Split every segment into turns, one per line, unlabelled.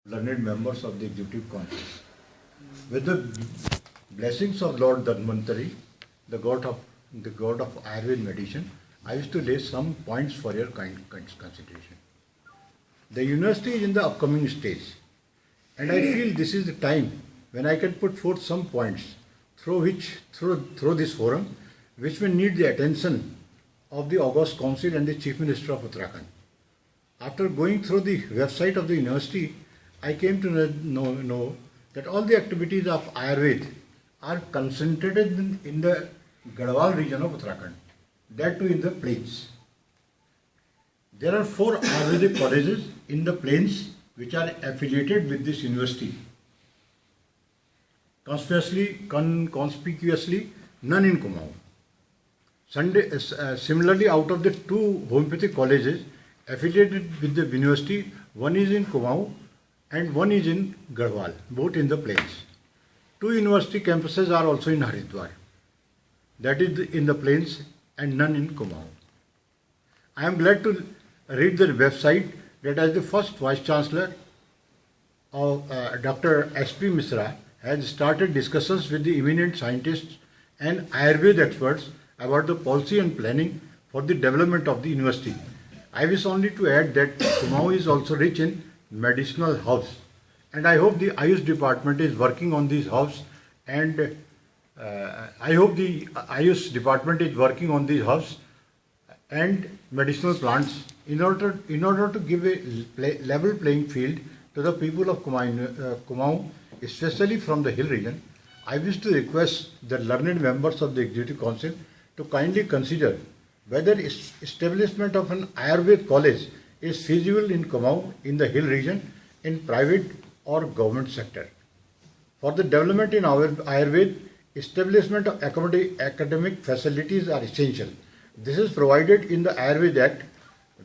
learned members of the Executive Council. With the blessings of Lord Dhanvantari, the god of Ayurveda medicine, I wish to lay some points for your kind consideration. The university is in the upcoming stage, and I feel this is the time when I can put forth some points through this forum, which will need the attention of the August Council and the Chief Minister of Uttarakhand. After going through the website of the university, I came to know that all the activities of Ayurveda are concentrated in the Garhwal region of Uttarakhand, that too in the plains. There are 4 Ayurvedic colleges in the plains which are affiliated with this university. Conspicuously, none in Kumaon. Similarly, out of the 2 homeopathic colleges affiliated with the university, one is in Kumaon and one is in Garhwal, both in the plains. 2 university campuses are also in Haridwar, that is in the plains, and none in Kumaon. I am glad to read the website that as the first Vice Chancellor of Dr. S.P. Misra has started discussions with the eminent scientists and Ayurveda experts about the policy and planning for the development of the university. I wish only to add that Kumaon is also rich in medicinal herbs, and I hope the Ayush department is working on these herbs, and medicinal plants in order to give a level playing field to the people of Kumaon, especially from the hill region. I wish to request the learned members of the Executive Council to kindly consider whether establishment of an Ayurveda college is feasible in Kumaon in the hill region in private or government sector. For the development in Ayurveda, establishment of academic facilities are essential. This is provided in the Ayurveda Act.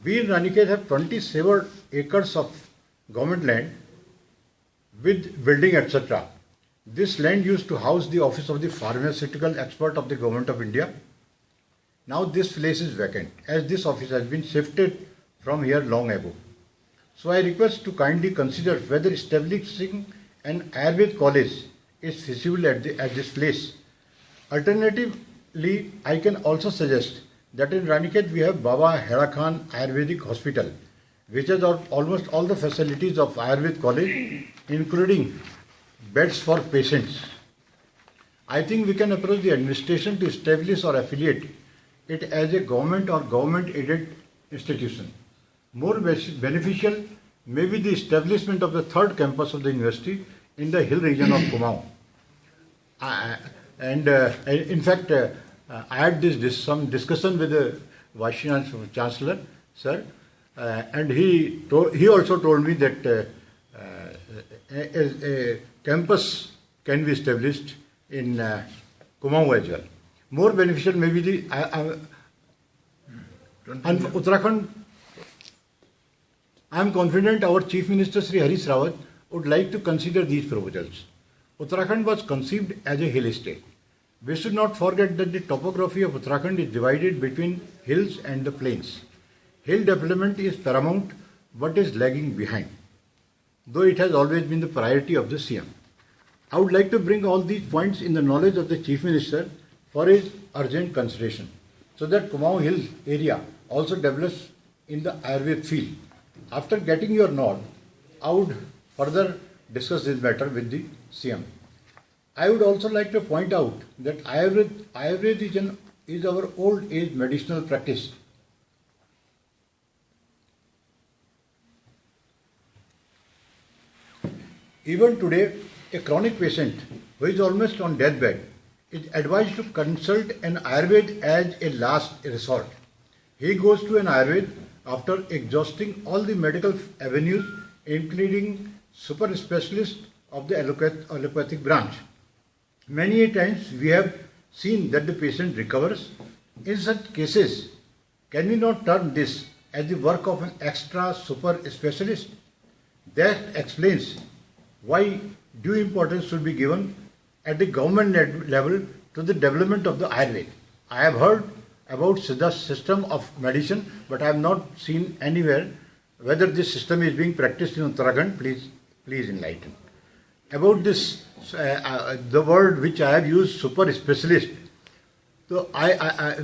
We in Ranikhet have 27 acres of government land with building etc. This land used to house the office of the pharmaceutical expert of the Government of India. Now this place is vacant, as this office has been shifted from here long ago. So I request to kindly consider whether establishing an Ayurveda college is feasible at this place. Alternatively, I can also suggest that in Ranikhet we have Baba Hera Khan Ayurvedic Hospital, which has almost all the facilities of Ayurveda college, including beds for patients. I think we can approach the administration to establish or affiliate it as a government or government-aided institution. More beneficial may be the establishment of the 3rd campus of the university in the hill region of Kumaon. In fact, I had some discussion with the Vice Chancellor, sir, and he also told me that a campus can be established in Kumaon as well. More beneficial may be the Uttarakhand. I am confident our Chief Minister Sri Harish Rawat would like to consider these proposals. Uttarakhand was conceived as a hill state. We should not forget that the topography of Uttarakhand is divided between hills and the plains. Hill development is paramount but is lagging behind, though it has always been the priority of the CM. I would like to bring all these points in the knowledge of the Chief Minister for his urgent consideration, so that Kumaon Hills area also develops in the Ayurveda field. After getting your nod, I would further discuss this matter with the CM. I would also like to point out that Ayurveda is our old age medicinal practice. Even today, a chronic patient who is almost on deathbed is advised to consult an Ayurveda as a last resort. He goes to an Ayurveda after exhausting all the medical avenues, including super specialist of the allopathic branch. Many times we have seen that the patient recovers. In such cases, can we not term this as the work of an extra super specialist? That explains why due importance should be given at the government level to the development of the Ayurveda. I have heard about Siddha system of medicine, but I have not seen anywhere whether this system is being practiced in Uttarakhand. Please please enlighten. About this, the word which I have used, super specialist. So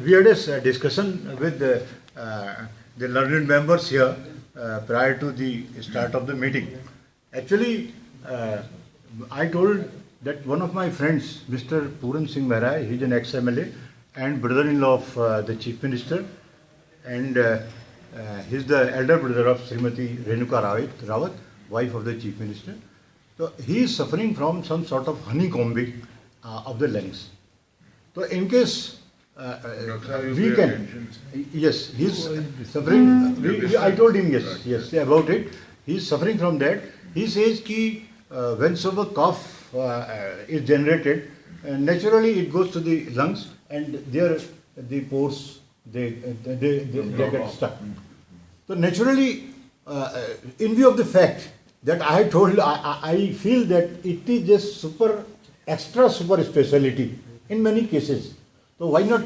we had a discussion with the learned members here prior to the start of the meeting. Actually, I told that one of my friends, Mr. Puran Singh Mehra, he is an ex-MLA and brother-in-law of the Chief Minister, and he is the elder brother of Srimati Renuka Rawat, wife of the Chief Minister. So he is suffering from some sort of honeycombing of the lungs. So in case we can, yes, he is suffering. I told him yes about it. He is suffering from that. He says that whenever cough is generated, naturally it goes to the lungs, and there the pores they get stuck. So naturally, in view of the fact that I told, I feel that it is just extra super speciality in many cases. So why not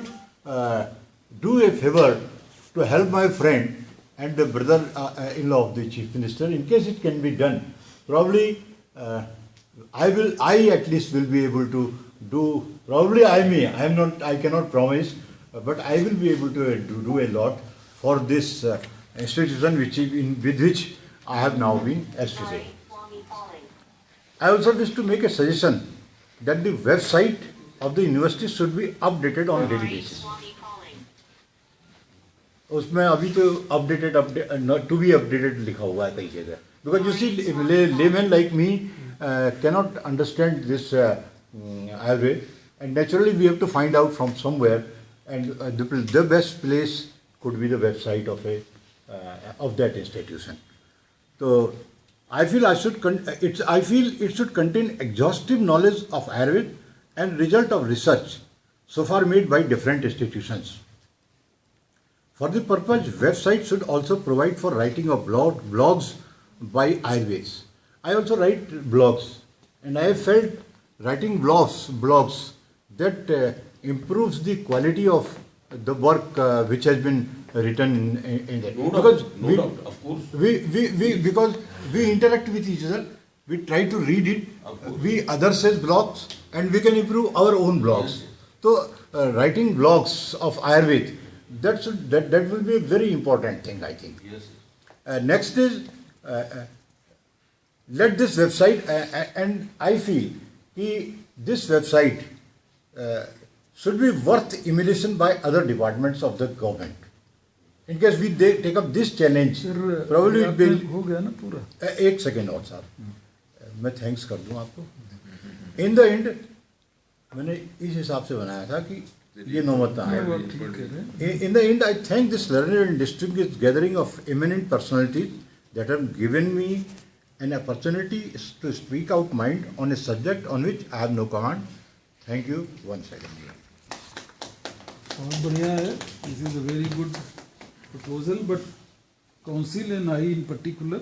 do a favor to help my friend and the brother-in-law of the Chief Minister, in case it can be done. Probably I at least will be able to do, probably I cannot promise, but I will be able to do a lot for this institution with which I have now been associated. I also wish to make a suggestion that the website of the university should be updated on daily basis. उसमें अभी तो updated to be updated लिखा हुआ है कई जगह. Because you see, laymen like me cannot understand this Ayurveda, and naturally we have to find out from somewhere, and the best place could be the website of that institution. So I feel it should contain exhaustive knowledge of Ayurveda and result of research so far made by different institutions. For the purpose, website should also provide for writing of blogs by Ayurvedics. I also write blogs, and I have felt writing blogs that improves the quality of the work which has been written in that.
No doubt, of course.
Because we interact with each other, we try to read it, we others says blogs, and we can improve our own blogs. So writing blogs of Ayurveda, that will be a very important thing, I think.
Yes.
Next is let this website, and I feel this website should be worth emulation by other departments of the government. In case we take up this challenge, probably it will.
हो गया ना पूरा.
एक second और साहब, मैं thanks कर दूं आपको. इन द एंड मैंने इस हिसाब से बनाया था कि ये नौबत आए. In the end, I thank this learned and distinguished gathering of eminent personalities that have given me an opportunity to speak out mind on a subject on which I have no command. Thank you once again.
बहुत बढ़िया है. This is a very good proposal, but council and I in particular